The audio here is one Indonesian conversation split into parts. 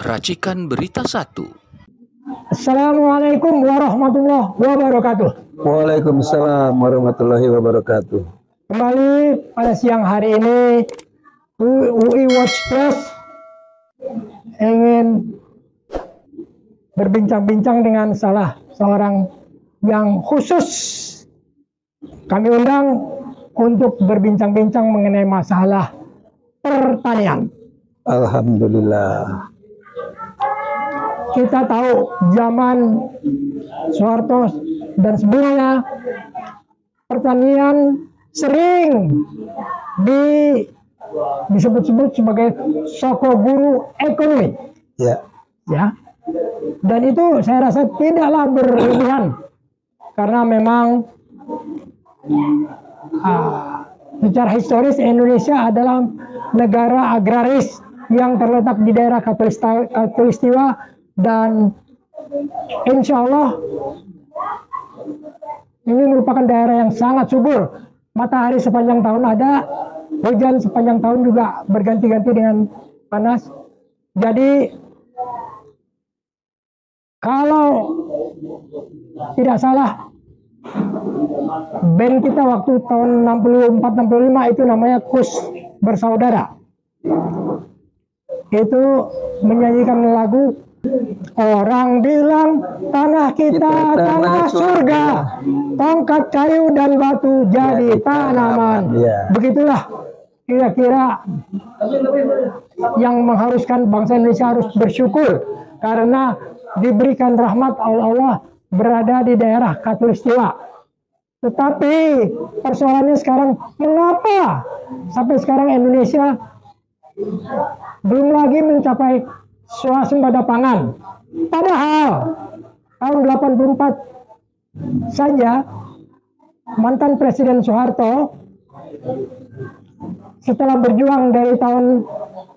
Racikan Berita 1. Assalamualaikum warahmatullahi wabarakatuh. Waalaikumsalam warahmatullahi wabarakatuh. Kembali pada siang hari ini, UI Watch Plus ingin berbincang-bincang dengan salah seorang yang khusus kami undang untuk berbincang-bincang mengenai masalah pertanian. Alhamdulillah. Kita tahu zaman Soeharto dan sebelumnya pertanian sering disebut-sebut sebagai soko guru ekonomi. Ya. Dan itu saya rasa tidaklah berlebihan karena memang secara historis Indonesia adalah negara agraris yang terletak di daerah Khatulistiwa, dan insya Allah ini merupakan daerah yang sangat subur. Matahari sepanjang tahun ada, hujan sepanjang tahun juga berganti-ganti dengan panas. Jadi kalau tidak salah, band kita waktu tahun 64-65 itu namanya Kus Bersaudara. Itu menyanyikan lagu "Orang bilang tanah kita tanah surga, tongkat kayu dan batu jadi tanaman." Begitulah kira-kira yang mengharuskan bangsa Indonesia harus bersyukur karena diberikan rahmat Allah berada di daerah Khatulistiwa. Tetapi persoalannya sekarang, mengapa sampai sekarang Indonesia belum lagi mencapai swasembada pangan? Padahal tahun 84 saja mantan Presiden Soeharto setelah berjuang dari tahun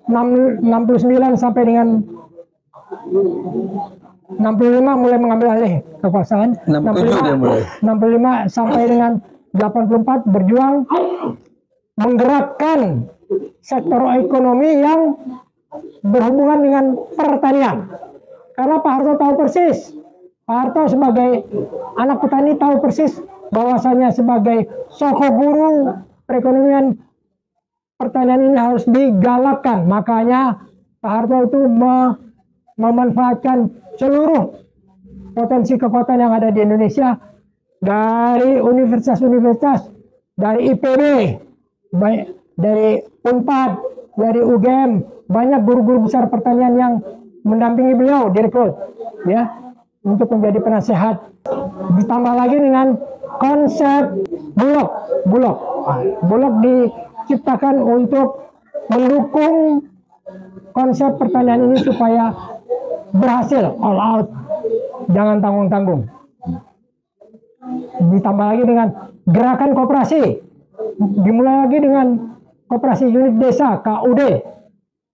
69 sampai dengan 65 mulai mengambil alih kekuasaan. 65 sampai dengan 84 berjuang menggerakkan sektor ekonomi yang berhubungan dengan pertanian. Karena Pak Harto tahu persis, Pak Harto sebagai anak petani tahu persis bahwasanya sebagai soko guru perekonomian pertanian ini harus digalakkan. Makanya Pak Harto itu memanfaatkan seluruh potensi kekuatan yang ada di Indonesia, dari universitas-universitas, dari IPB, dari UNPAD, dari UGM, banyak guru-guru besar pertanian yang mendampingi beliau direkrut untuk menjadi penasehat. Ditambah lagi dengan konsep Bulog diciptakan untuk mendukung konsep pertanian ini supaya berhasil, all out, jangan tanggung-tanggung. Ditambah lagi dengan gerakan koperasi, dimulai lagi dengan koperasi unit desa, KUD.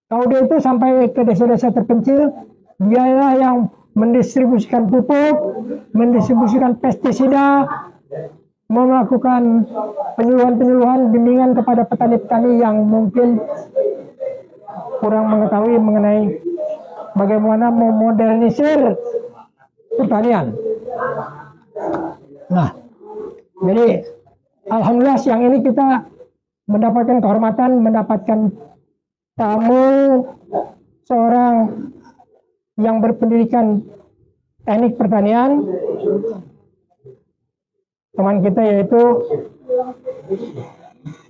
KUD itu sampai ke desa-desa terpencil, dialah yang mendistribusikan pupuk, mendistribusikan pestisida, melakukan penyuluhan-penyuluhan bimbingan kepada petani-petani yang mungkin kurang mengetahui mengenai bagaimana memodernisir pertanian. Nah, jadi alhamdulillah siang ini kita mendapatkan kehormatan, mendapatkan tamu seorang yang berpendidikan teknik pertanian, teman kita yaitu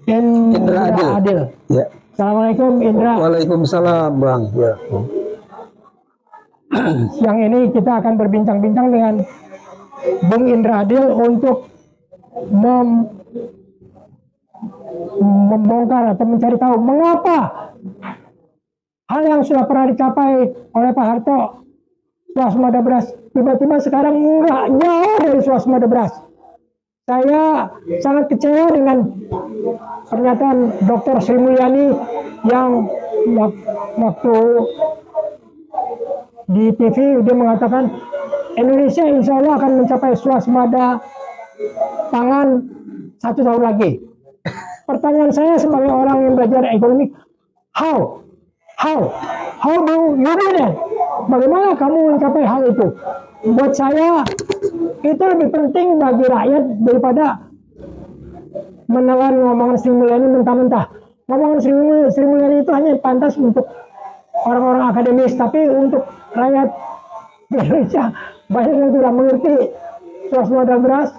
Indra Adil. Ya. Assalamualaikum Indra. Waalaikumsalam Bang. Ya. Siang ini kita akan berbincang-bincang dengan Bung Indra Adil untuk membongkar atau mencari tahu mengapa hal yang sudah pernah dicapai oleh Pak Harto, swasembada beras, tiba-tiba sekarang enggak jauh dari swasembada beras. Saya sangat kecewa dengan pernyataan Dr. Sri Mulyani yang waktu di TV dia mengatakan Indonesia insya Allah akan mencapai swasembada pangan 1 tahun lagi. Pertanyaan saya sebagai orang yang belajar ekonomi, how How do you do that? Bagaimana kamu mencapai hal itu? Buat saya itu lebih penting bagi rakyat daripada menelan ngomongan Sri Mulyani mentah-mentah. Ngomongan Sri Mulyani itu hanya pantas untuk orang-orang akademis, tapi untuk rakyat Indonesia banyak yang tidak mengerti swasembada beras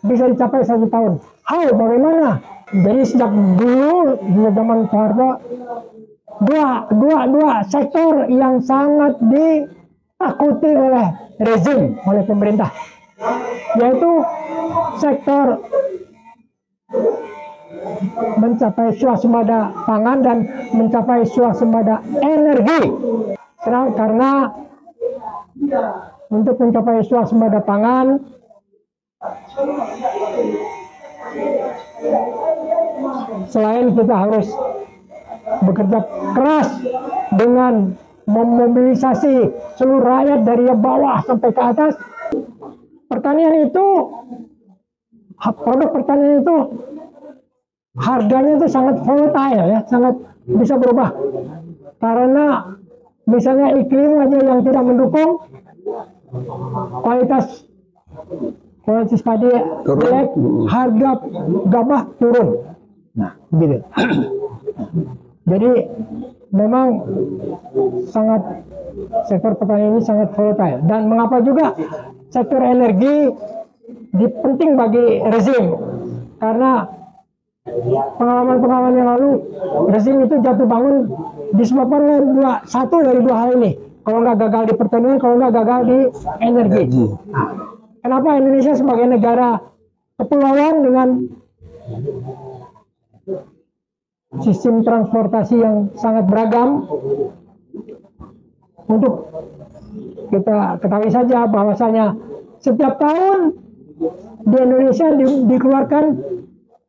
bisa dicapai 1 tahun. How? Bagaimana? Jadi sejak dulu di zaman Soeharto dua sektor yang sangat ditakuti oleh rezim, oleh pemerintah, yaitu sektor mencapai swasembada pangan dan mencapai swasembada energi. Karena untuk mencapai swasembada pangan selain kita harus bekerja keras dengan memobilisasi seluruh rakyat dari bawah sampai ke atas, pertanian itu, produk pertanian itu harganya itu sangat volatile ya, sangat bisa berubah. Karena misalnya iklim aja yang tidak mendukung, kualitas padi jelek, harga gabah turun. Nah, gitu. Jadi memang sangat sektor pertanian ini sangat volatile. Dan mengapa juga sektor energi penting bagi rezim? Karena pengalaman-pengalaman yang lalu rezim itu jatuh bangun disebabkan oleh satu dari dua hal ini. Kalau nggak gagal di pertanian, kalau nggak gagal di energi. Kenapa Indonesia sebagai negara kepulauan dengan sistem transportasi yang sangat beragam, untuk kita ketahui saja bahwasanya setiap tahun di Indonesia dikeluarkan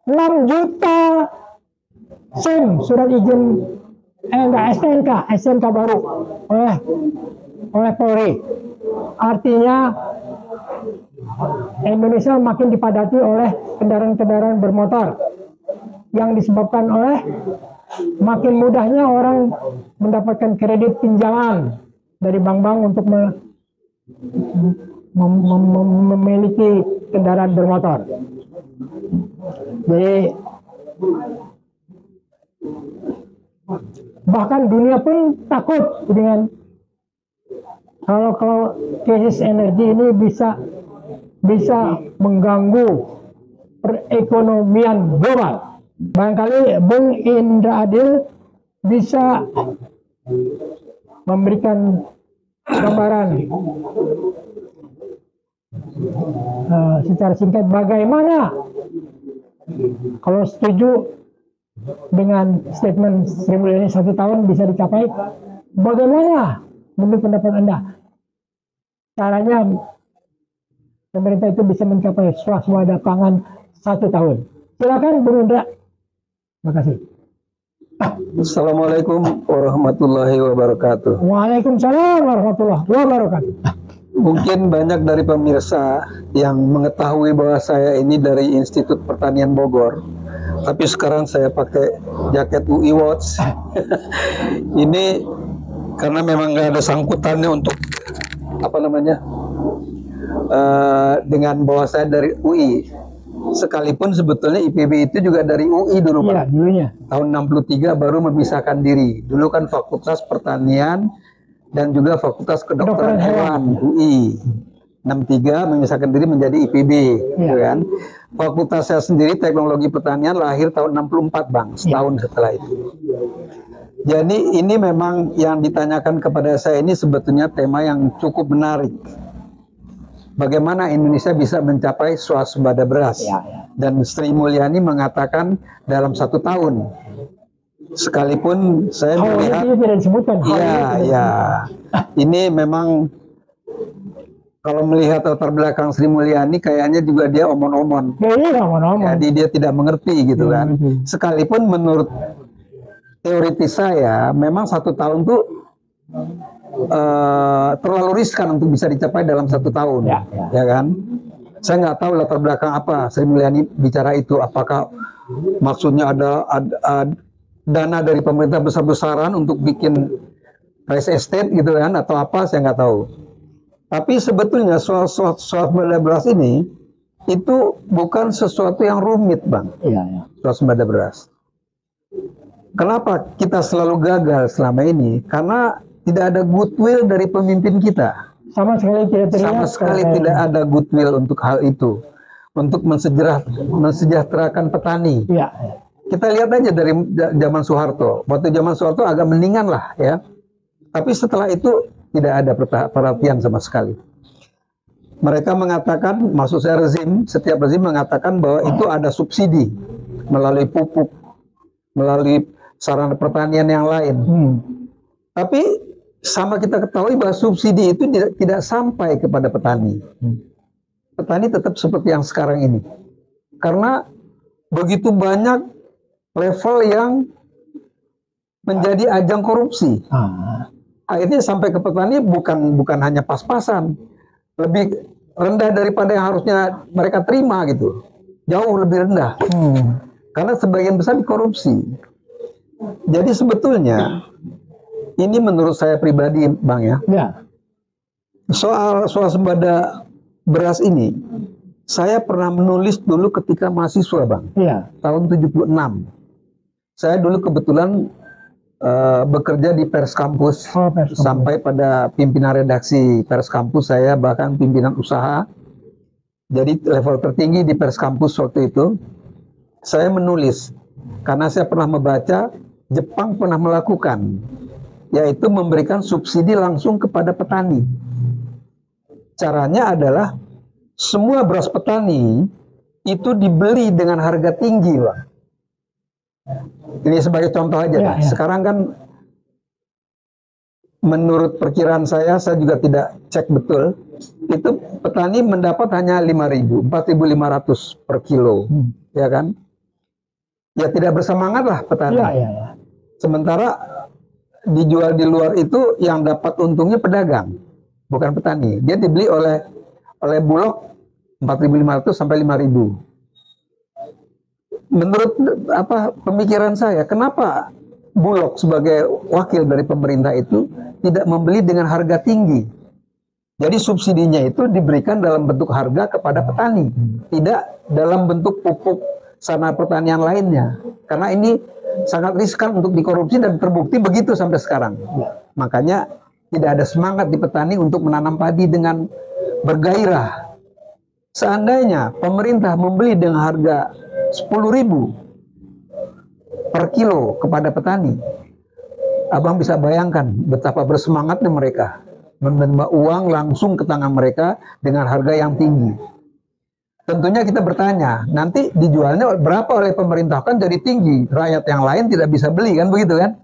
6 juta SIM, surat izin STNK baru oleh Polri. Artinya Indonesia makin dipadati oleh kendaraan-kendaraan bermotor yang disebabkan oleh makin mudahnya orang mendapatkan kredit pinjaman dari bank-bank untuk memiliki kendaraan bermotor. Jadi bahkan dunia pun takut dengan kalau krisis energi ini bisa mengganggu perekonomian global. Barangkali Bung Indra Adil bisa memberikan gambaran secara singkat bagaimana kalau setuju dengan statement Sri Mulyani 1 tahun bisa dicapai, bagaimana menurut pendapat Anda caranya pemerintah itu bisa mencapai swasembada pangan 1 tahun? Silakan Bung Indra. Terima kasih. Assalamualaikum warahmatullahi wabarakatuh. Waalaikumsalam warahmatullahi wabarakatuh. Mungkin banyak dari pemirsa yang mengetahui bahwa saya ini dari Institut Pertanian Bogor, tapi sekarang saya pakai jaket UI Watch. Ini karena memang nggak ada sangkutannya untuk dengan bahwa saya dari UI. Sekalipun sebetulnya IPB itu juga dari UI dulu, Pak. Dulunya. Tahun 63 baru memisahkan diri. Dulu kan Fakultas Pertanian dan juga Fakultas Kedokteran Hewan UI. 63 memisahkan diri menjadi IPB, gitu kan. Fakultas saya sendiri Teknologi Pertanian lahir tahun 64, Bang, setahun setelah itu. Jadi ini memang yang ditanyakan kepada saya ini sebetulnya tema yang cukup menarik. Bagaimana Indonesia bisa mencapai swasembada beras? Dan Sri Mulyani mengatakan dalam 1 tahun. Sekalipun saya melihat, ini memang kalau melihat latar belakang Sri Mulyani, kayaknya juga dia omon-omon. Jadi dia tidak mengerti gitu kan. Sekalipun menurut teoritis saya, memang 1 tahun tuh terlalu riskan untuk bisa dicapai dalam 1 tahun, ya kan? Saya nggak tahu latar belakang apa Sri Mulyani bicara itu. Apakah maksudnya ada dana dari pemerintah besar-besaran untuk bikin rice estate gitu kan, atau apa saya nggak tahu. Tapi sebetulnya soal swasembada beras ini itu bukan sesuatu yang rumit, Bang. Iya, iya. Swasembada beras. Kenapa kita selalu gagal selama ini? Karena tidak ada goodwill dari pemimpin kita. Sama sekali tidak terlihat. Sama sekali tidak ada goodwill untuk hal itu. Untuk mensejahterakan petani. Iya. Kita lihat aja dari zaman Soeharto. Waktu zaman Soeharto agak mendingan lah ya. Tapi setelah itu tidak ada perhatian sama sekali. Mereka mengatakan, maksud saya setiap rezim mengatakan bahwa itu ada subsidi melalui pupuk, melalui sarana pertanian yang lain. Tapi sama kita ketahui bahwa subsidi itu tidak sampai kepada petani. Petani tetap seperti yang sekarang ini. Karena begitu banyak level yang menjadi ajang korupsi. Akhirnya sampai ke petani bukan hanya pas-pasan, lebih rendah daripada yang harusnya mereka terima gitu, jauh lebih rendah. Karena sebagian besar dikorupsi. Jadi sebetulnya ini menurut saya pribadi, Bang ya. Soal swasembada beras ini, saya pernah menulis dulu ketika mahasiswa, Bang. Tahun 76. Saya dulu kebetulan bekerja di Pers Kampus, sampai pada pimpinan redaksi Pers Kampus, saya bahkan pimpinan usaha. Jadi level tertinggi di Pers Kampus waktu itu, saya menulis karena saya pernah membaca Jepang pernah melakukan, yaitu memberikan subsidi langsung kepada petani. Caranya adalah semua beras petani itu dibeli dengan harga tinggi, Bang. Ini sebagai contoh aja. Sekarang kan menurut perkiraan saya juga tidak cek betul, itu petani mendapat hanya 5.000, 4.500 per kilo, ya kan? Ya tidak bersemangat lah petani. Sementara dijual di luar itu yang dapat untungnya pedagang, bukan petani. Dia dibeli oleh Bulog 4.500 sampai 5.000. Menurut pemikiran saya, kenapa Bulog sebagai wakil dari pemerintah itu tidak membeli dengan harga tinggi? Jadi subsidinya itu diberikan dalam bentuk harga kepada petani, tidak dalam bentuk pupuk sarana pertanian lainnya. Karena ini sangat riskan untuk dikorupsi dan terbukti begitu sampai sekarang. Makanya tidak ada semangat di petani untuk menanam padi dengan bergairah. Seandainya pemerintah membeli dengan harga 10.000 per kilo kepada petani, Abang bisa bayangkan betapa bersemangatnya mereka menerima uang langsung ke tangan mereka dengan harga yang tinggi. Tentunya kita bertanya, nanti dijualnya berapa oleh pemerintah? Kan jadi tinggi, rakyat yang lain tidak bisa beli, kan begitu kan?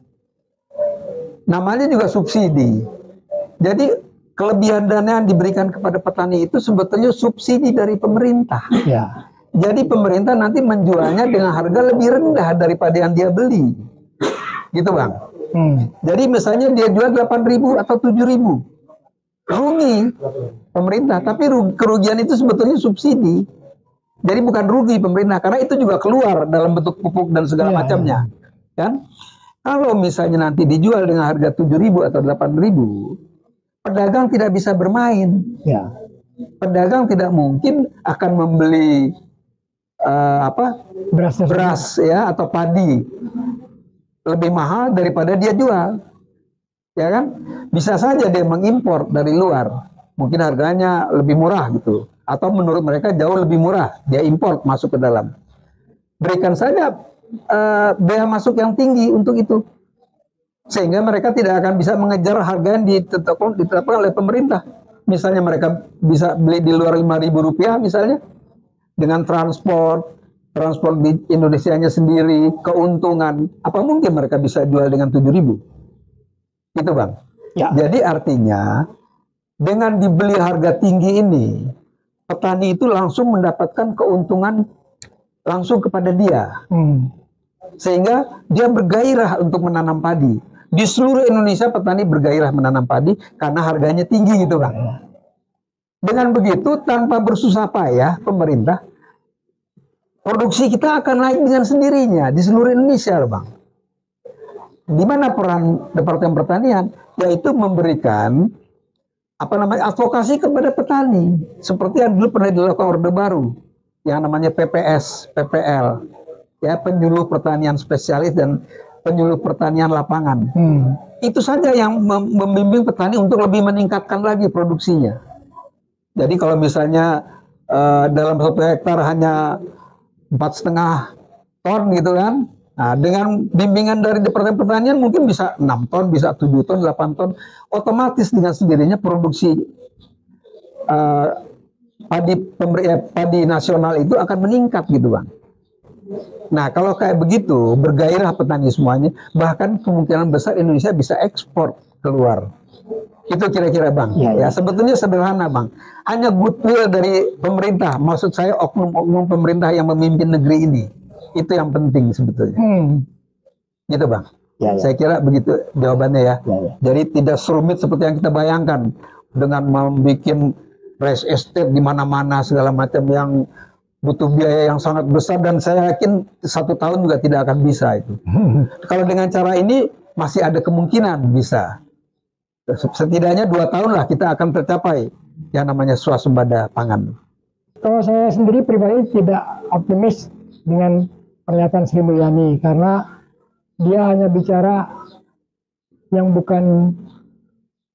Namanya juga subsidi. Jadi kelebihan dana yang diberikan kepada petani itu sebetulnya subsidi dari pemerintah. Jadi pemerintah nanti menjualnya dengan harga lebih rendah daripada yang dia beli. Gitu, Bang. Jadi misalnya dia jual 8.000 atau 7.000. Rugi pemerintah, tapi kerugian itu sebetulnya subsidi. Jadi bukan rugi pemerintah, karena itu juga keluar dalam bentuk pupuk dan segala macamnya. Kan? Kalau misalnya nanti dijual dengan harga 7.000 atau 8.000, pedagang tidak bisa bermain. Pedagang tidak mungkin akan membeli beras ya atau padi lebih mahal daripada dia jual, ya kan? Bisa saja dia mengimpor dari luar, mungkin harganya lebih murah gitu, atau menurut mereka jauh lebih murah, dia impor masuk ke dalam. Berikan saja bea masuk yang tinggi untuk itu, sehingga mereka tidak akan bisa mengejar harga yang ditetapkan oleh pemerintah. Misalnya mereka bisa beli di luar 5.000 rupiah misalnya, dengan transport di Indonesianya sendiri, keuntungan, apa mungkin mereka bisa jual dengan 7.000? Gitu, Bang. Jadi artinya dengan dibeli harga tinggi ini, petani itu langsung mendapatkan keuntungan langsung kepada dia, sehingga dia bergairah untuk menanam padi. Di seluruh Indonesia petani bergairah menanam padi karena harganya tinggi, gitu, Bang. Dengan begitu tanpa bersusah payah pemerintah, produksi kita akan naik dengan sendirinya di seluruh Indonesia, Bang. Di mana peran Departemen Pertanian? yaitu memberikan advokasi kepada petani seperti yang dulu pernah dilakukan Orde Baru yang namanya PPS, PPL, ya, penyuluh pertanian spesialis dan penyuluh pertanian lapangan. Itu saja yang membimbing petani untuk lebih meningkatkan lagi produksinya. Jadi kalau misalnya dalam 1 hektar hanya 4,5 ton gitu kan, nah, dengan bimbingan dari Departemen Pertanian mungkin bisa 6 ton, bisa 7 ton, 8 ton, otomatis dengan sendirinya produksi padi nasional itu akan meningkat gitu Bang. Nah kalau kayak begitu, bergairah petani semuanya, bahkan kemungkinan besar Indonesia bisa ekspor keluar. Itu kira-kira Bang. Ya, sebetulnya sederhana Bang. Hanya goodwill dari pemerintah, maksud saya oknum-oknum pemerintah yang memimpin negeri ini. Itu yang penting sebetulnya. Gitu Bang. Saya kira begitu jawabannya ya. Jadi tidak serumit seperti yang kita bayangkan dengan membuat real estate di mana-mana segala macam yang butuh biaya yang sangat besar, dan saya yakin 1 tahun juga tidak akan bisa itu. Kalau dengan cara ini masih ada kemungkinan bisa. Setidaknya 2 tahun lah kita akan tercapai yang namanya swasembada pangan. Kalau saya sendiri pribadi tidak optimis dengan pernyataan Sri Mulyani karena dia hanya bicara yang bukan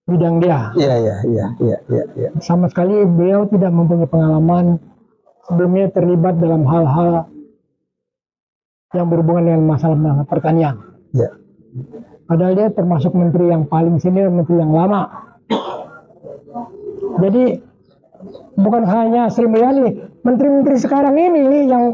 bidang dia. Iya. Sama sekali beliau tidak mempunyai pengalaman sebelumnya terlibat dalam hal-hal yang berhubungan dengan masalah pertanian. Iya. Padahal dia termasuk menteri yang paling senior, menteri yang lama. Jadi bukan hanya Sri Mulyani, menteri-menteri sekarang ini yang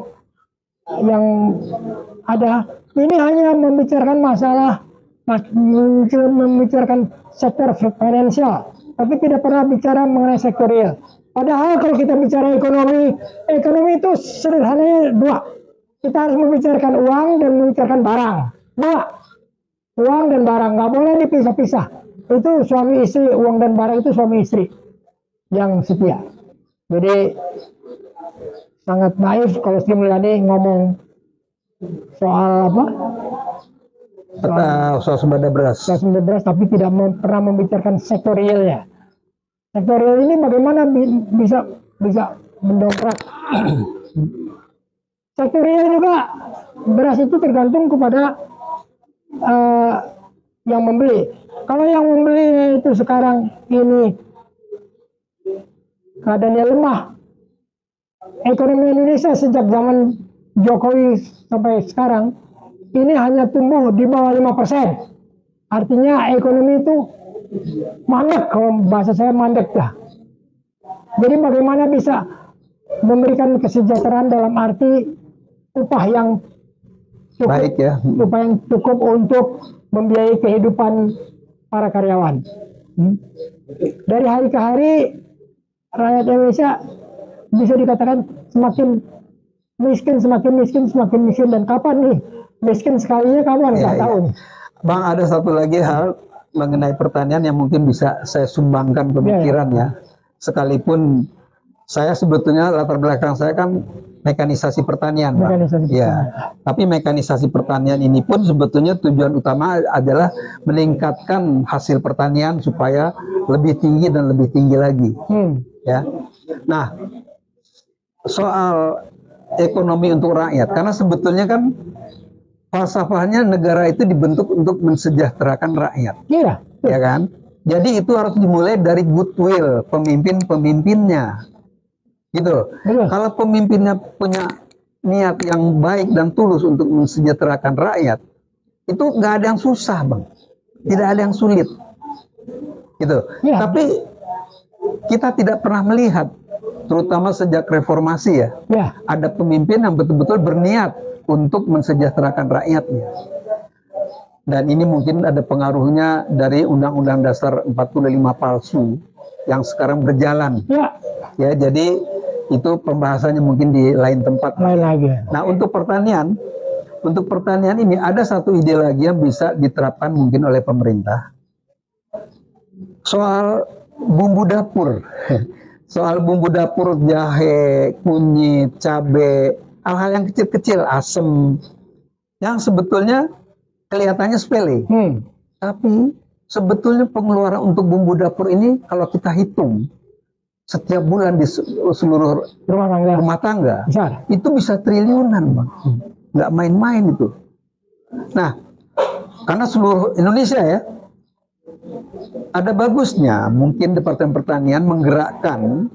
ada ini hanya membicarakan masalah, membicarakan sektor finansial, tapi tidak pernah bicara mengenai sektor real. Padahal kalau kita bicara ekonomi itu sederhananya 2. Kita harus membicarakan uang dan membicarakan barang. 2. Uang dan barang, nggak boleh dipisah-pisah. Itu suami istri, uang dan barang itu suami istri yang setia. Jadi sangat naif kalau Sri Mulyani ngomong soal apa? Soal sembada beras. Soal sembada beras, tapi tidak pernah membicarakan sektor realnya. Sektor real ini bagaimana bisa mendongkrak? Sektor real juga beras itu tergantung kepada yang membeli. Kalau yang membeli itu sekarang ini keadaannya lemah, ekonomi Indonesia sejak zaman Jokowi sampai sekarang ini hanya tumbuh di bawah 5%. Artinya ekonomi itu mandek, kalau bahasa saya mandek lah. Jadi bagaimana bisa memberikan kesejahteraan dalam arti upah yang cukup, baik ya, upah yang cukup untuk membiayai kehidupan para karyawan. Dari hari ke hari rakyat Indonesia bisa dikatakan semakin miskin, dan kapan nih miskin sekalinya, kapan? Nggak tahu. Bang, ada satu lagi hal mengenai pertanian yang mungkin bisa saya sumbangkan pemikiran ya. Sekalipun saya sebetulnya latar belakang saya kan mekanisasi pertanian, tapi mekanisasi pertanian ini pun sebetulnya tujuan utama adalah meningkatkan hasil pertanian supaya lebih tinggi dan lebih tinggi lagi. Ya, nah soal ekonomi untuk rakyat, karena sebetulnya kan falsafahnya negara itu dibentuk untuk mensejahterakan rakyat, ya kan? Jadi itu harus dimulai dari goodwill pemimpin-pemimpinnya. Gitu. Kalau pemimpinnya punya niat yang baik dan tulus untuk mensejahterakan rakyat, itu nggak ada yang susah, Bang. Tidak ada yang sulit. Gitu. Tapi kita tidak pernah melihat, terutama sejak reformasi ya, ada pemimpin yang betul-betul berniat untuk mensejahterakan rakyatnya. Dan ini mungkin ada pengaruhnya dari Undang-Undang Dasar 45 palsu yang sekarang berjalan. Ya, jadi itu pembahasannya mungkin di lain tempat. Nah, untuk pertanian ini ada satu ide lagi yang bisa diterapkan mungkin oleh pemerintah. Soal bumbu dapur. Soal bumbu dapur, jahe, kunyit, cabai, hal-hal yang kecil-kecil, asem, yang sebetulnya kelihatannya sepele. Tapi sebetulnya pengeluaran untuk bumbu dapur ini kalau kita hitung setiap bulan di seluruh rumah tangga itu bisa triliunan, Bang. Nggak main-main itu. Nah, karena seluruh Indonesia ya, ada bagusnya mungkin Departemen Pertanian menggerakkan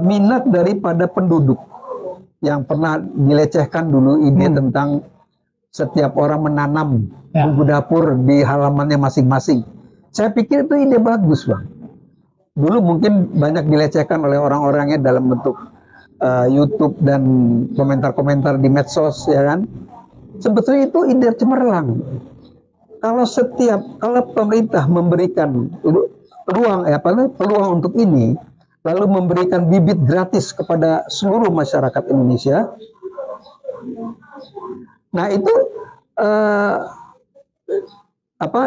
minat daripada penduduk yang pernah dilecehkan dulu ide tentang setiap orang menanam bumbu dapur di halamannya masing-masing. Saya pikir itu ide bagus, Bang. Dulu mungkin banyak dilecehkan oleh orang-orangnya dalam bentuk YouTube dan komentar-komentar di medsos, ya kan? Sebetulnya itu ide cemerlang. Kalau pemerintah memberikan peluang untuk ini, lalu memberikan bibit gratis kepada seluruh masyarakat Indonesia, nah itu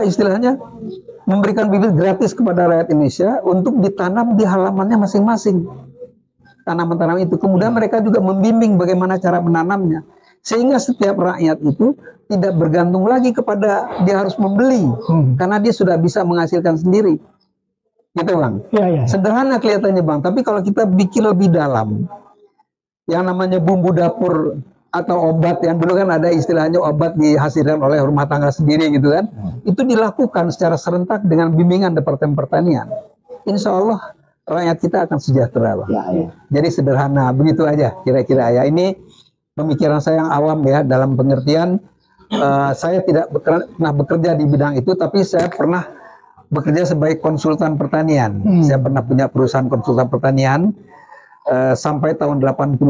istilahnya memberikan bibit gratis kepada rakyat Indonesia untuk ditanam di halamannya masing-masing. Tanaman-tanaman itu kemudian mereka juga membimbing bagaimana cara menanamnya, sehingga setiap rakyat itu tidak bergantung lagi kepada dia harus membeli, karena dia sudah bisa menghasilkan sendiri. Gitu, Bang. Ya. Sederhana kelihatannya, Bang, tapi kalau kita bikin lebih dalam, yang namanya bumbu dapur atau obat, yang dulu kan ada istilahnya obat dihasilkan oleh rumah tangga sendiri gitu kan, itu dilakukan secara serentak dengan bimbingan Departemen Pertanian. Insya Allah rakyat kita akan sejahtera, Bang. Ya. Jadi sederhana, begitu aja kira-kira ya. Ini pemikiran saya yang awam ya, dalam pengertian saya tidak pernah bekerja di bidang itu, tapi saya pernah bekerja sebagai konsultan pertanian. Saya pernah punya perusahaan konsultan pertanian sampai tahun 85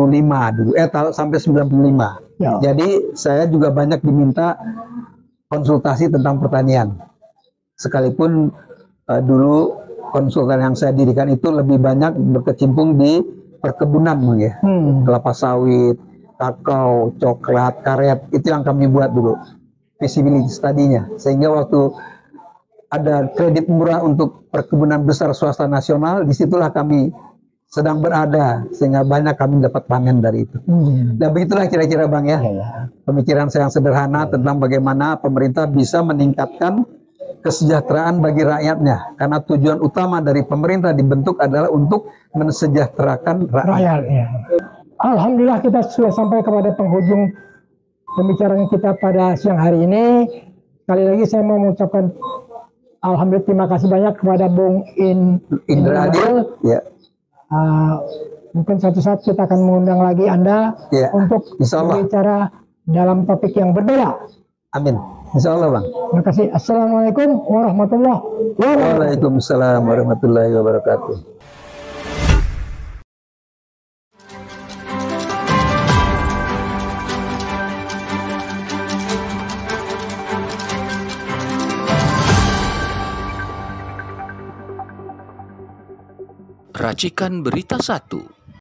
dulu, sampai 95. Ya. Jadi saya juga banyak diminta konsultasi tentang pertanian. Sekalipun dulu konsultan yang saya dirikan itu lebih banyak berkecimpung di perkebunan, ya. Kelapa sawit, kakao, coklat, karet, itu yang kami buat dulu. Feasibility study-nya. Sehingga waktu ada kredit murah untuk perkebunan besar swasta nasional, disitulah kami sedang berada, sehingga banyak kami dapat panen dari itu. Dan begitulah kira-kira, Bang, ya. Pemikiran saya yang sederhana tentang bagaimana pemerintah bisa meningkatkan kesejahteraan bagi rakyatnya, karena tujuan utama dari pemerintah dibentuk adalah untuk mensejahterakan rakyat. Alhamdulillah kita sudah sampai kepada penghujung pembicaraan kita pada siang hari ini. Sekali lagi saya mau mengucapkan alhamdulillah, terima kasih banyak kepada Bung Indra Adil. Ya. Mungkin suatu saat kita akan mengundang lagi Anda untuk berbicara dalam topik yang berbeda. Amin. Insya Allah, Bang. Terima kasih. Assalamualaikum warahmatullahi wabarakatuh. Waalaikumsalam warahmatullahi wabarakatuh. Racikan Berita 1.